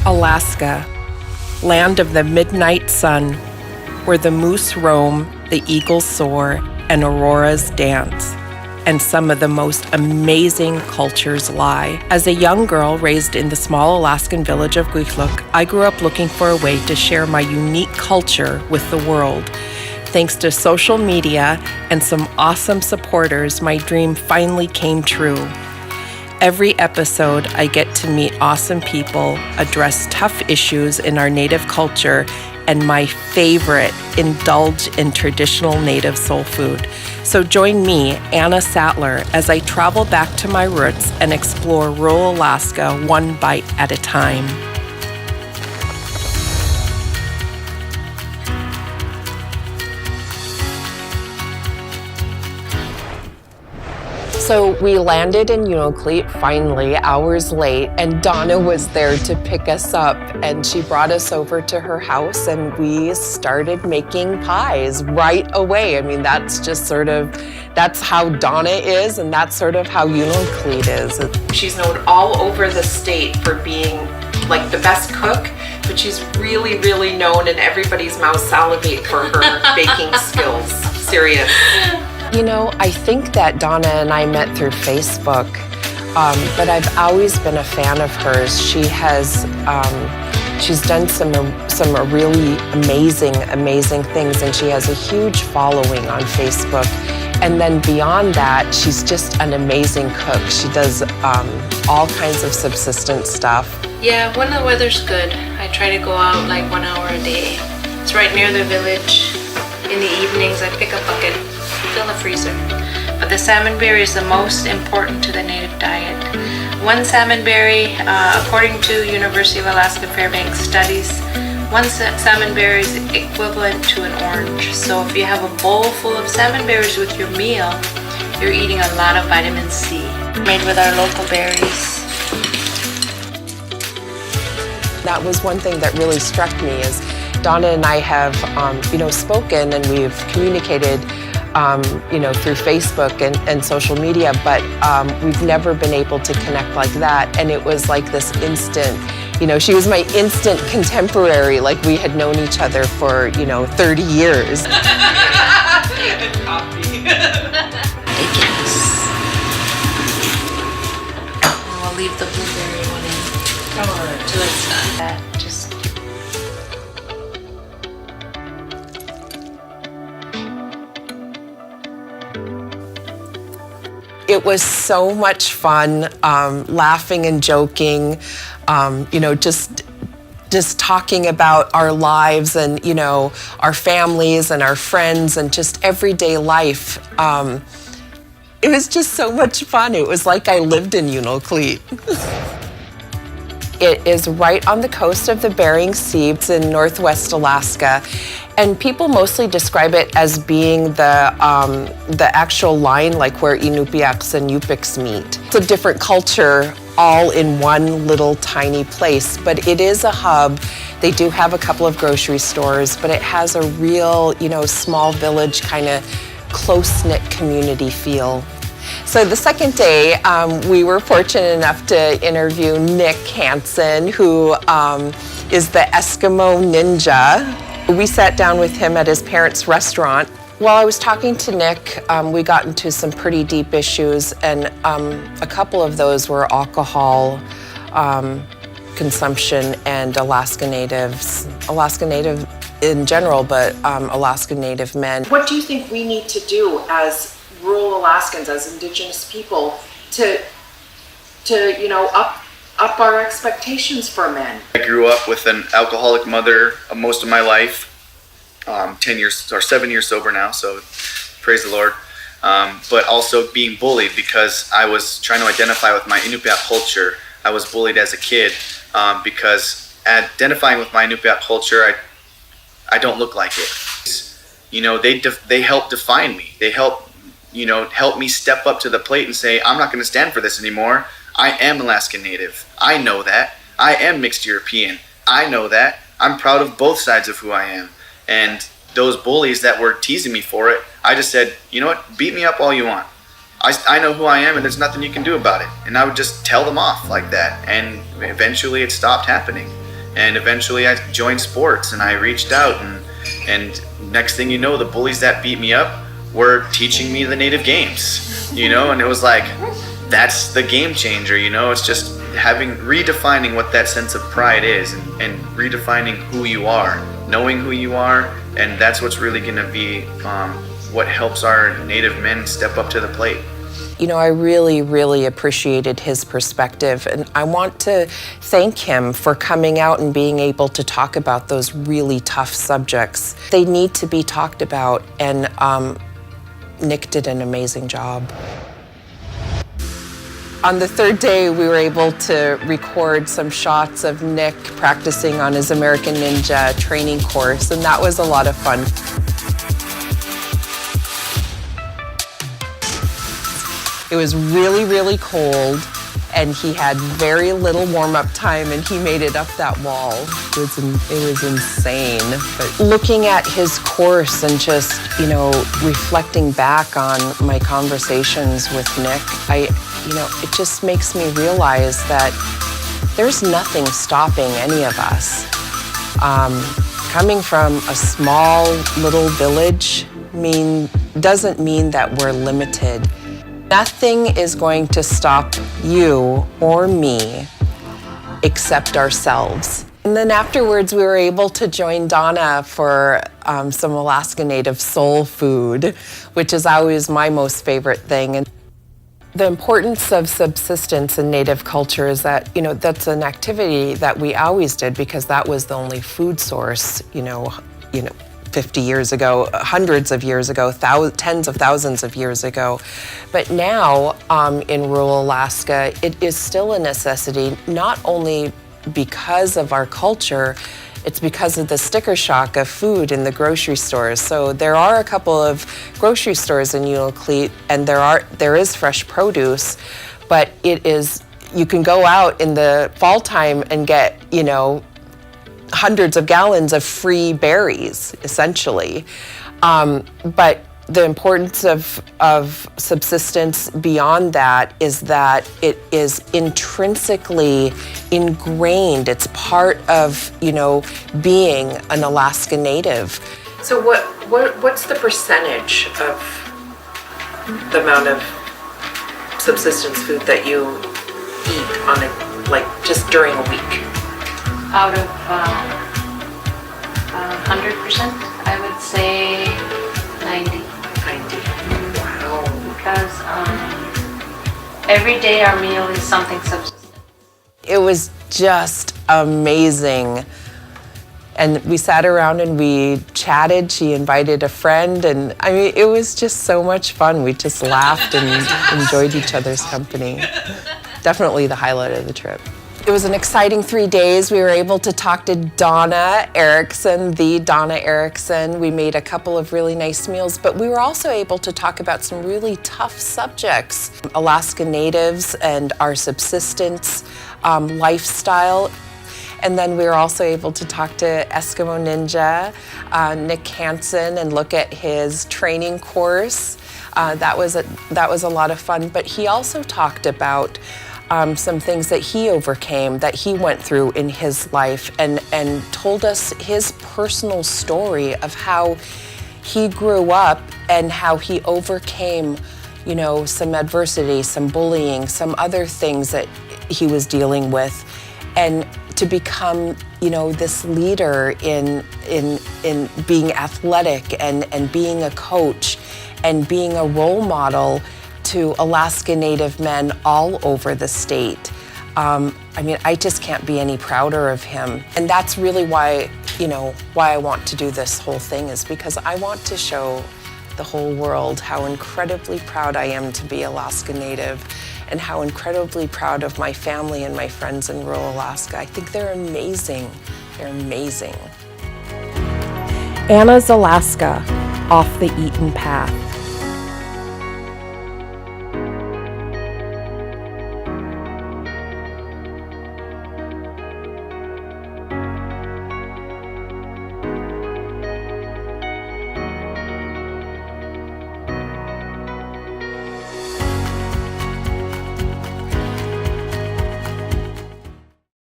Alaska, land of the midnight sun, where the moose roam, the eagles soar, and auroras dance, and some of the most amazing cultures lie. As a young girl raised in the small Alaskan village of Gwich'luk, I grew up looking for a way to share my unique culture with the world. Thanks to social media and some awesome supporters, my dream finally came true. Every episode, I get to meet awesome people, address tough issues in our Native culture, and my favorite, indulge in traditional Native soul food. So join me, Anna Sattler, as I travel back to my roots and explore rural Alaska one bite at a time. So we landed in Unalakleet finally, hours late, and Donna was there to pick us up, and she brought us over to her house and we started making pies right away. I mean, that's how Donna is, and that's sort of how Unalakleet is. She's known all over the state for being like the best cook, but she's really, really known, and everybody's mouths salivate for her baking skills. Serious. You know, I think that Donna and I met through Facebook, but I've always been a fan of hers. She's done some really amazing things, and she has a huge following on Facebook. And then beyond that, she's just an amazing cook. She does all kinds of subsistence stuff. Yeah, when the weather's good, I try to go out like 1 hour a day. It's right near the village. In the evenings, I pick a bucket, fill the freezer. But the salmonberry is the most important to the Native diet. One salmonberry, according to University of Alaska Fairbanks studies, one salmonberry is equivalent to an orange. So if you have a bowl full of salmonberries with your meal, you're eating a lot of vitamin C, made with our local berries. That was one thing that really struck me is Donna and I have, spoken and we've communicated, through Facebook and social media, but we've never been able to connect like that. And it was like this instant, she was my instant contemporary, like we had known each other for, 30 years. And coffee. Yes. I'll leave the blueberry one in till it's done. It was so much fun, laughing and joking, just talking about our lives and, our families and our friends and just everyday life. It was just so much fun. It was like I lived in Unalakleet. It is right on the coast of the Bering Sea. It's in northwest Alaska. And people mostly describe it as being the actual line, like where Inupiats and Yupiks meet. It's a different culture all in one little tiny place, but it is a hub. They do have a couple of grocery stores, but it has a real, small village kind of close-knit community feel. So the second day, we were fortunate enough to interview Nick Hansen, who is the Eskimo Ninja. We sat down with him at his parents' restaurant. While I was talking to Nick, we got into some pretty deep issues, and a couple of those were alcohol consumption and Alaska Native in general, but Alaska Native men. What do you think we need to do as rural Alaskans, as Indigenous people, to up our expectations for men? I grew up with an alcoholic mother most of my life. 10 years or 7 years sober now, so praise the Lord. But also being bullied because I was trying to identify with my Inupiat culture. I was bullied as a kid because identifying with my Inupiat culture, I don't look like it. They help define me. They help me step up to the plate and say, I'm not going to stand for this anymore. I am Alaskan Native. I know that. I am mixed European. I know that. I'm proud of both sides of who I am. And those bullies that were teasing me for it, I just said, you know what, beat me up all you want. I know who I am and there's nothing you can do about it. And I would just tell them off like that. And eventually it stopped happening. And eventually I joined sports and I reached out, and next thing you know, the bullies that beat me up were teaching me the native games, you know, and it was like, that's the game changer, you know. It's just redefining what that sense of pride is, and redefining who you are, knowing who you are, and that's what's really going to be what helps our native men step up to the plate. You know, I really, really appreciated his perspective, and I want to thank him for coming out and being able to talk about those really tough subjects. They need to be talked about, and Nick did an amazing job. On the third day, we were able to record some shots of Nick practicing on his American Ninja training course, and that was a lot of fun. It was really, really cold, and he had very little warm-up time, and he made it up that wall. It was insane. But looking at his course and just, you know, reflecting back on my conversations with Nick, it just makes me realize that there's nothing stopping any of us. Coming from a small little village doesn't mean that we're limited. Nothing is going to stop you or me except ourselves. And then afterwards, we were able to join Donna for some Alaska Native soul food, which is always my most favorite thing. And the importance of subsistence in Native culture is that, you know, that's an activity that we always did because that was the only food source, you know, 50 years ago, hundreds of years ago, tens of thousands of years ago. But now in rural Alaska, it is still a necessity, not only because of our culture, it's because of the sticker shock of food in the grocery stores. So there are a couple of grocery stores in Unalakleet, and there is fresh produce, but you can go out in the fall time and get, you know, hundreds of gallons of free berries, essentially. But the importance of subsistence beyond that is that it is intrinsically ingrained. It's part of, you know, being an Alaska Native. So what's the percentage of the amount of subsistence food that you eat on just during a week? Out of 100%, I would say 90. Wow. Because every day our meal is something subsistence. It was just amazing. And we sat around and we chatted. She invited a friend, and I mean, it was just so much fun. We just laughed and enjoyed each other's company. Definitely the highlight of the trip. It was an exciting 3 days. We were able to talk to Donna Erickson, the Donna Erickson. We made a couple of really nice meals, but we were also able to talk about some really tough subjects. Alaska Natives and our subsistence lifestyle. And then we were also able to talk to Eskimo Ninja, Nick Hansen, and look at his training course. That was a lot of fun, but he also talked about some things that he overcame, that he went through in his life, and told us his personal story of how he grew up and how he overcame, you know, some adversity, some bullying, some other things that he was dealing with, and to become, you know, this leader in being athletic and being a coach and being a role model to Alaska Native men all over the state. I mean, I just can't be any prouder of him. And that's really why, you know, why I want to do this whole thing, is because I want to show the whole world how incredibly proud I am to be Alaska Native, and how incredibly proud of my family and my friends in rural Alaska. I think they're amazing. They're amazing. Anna's Alaska, off the Eaten Path.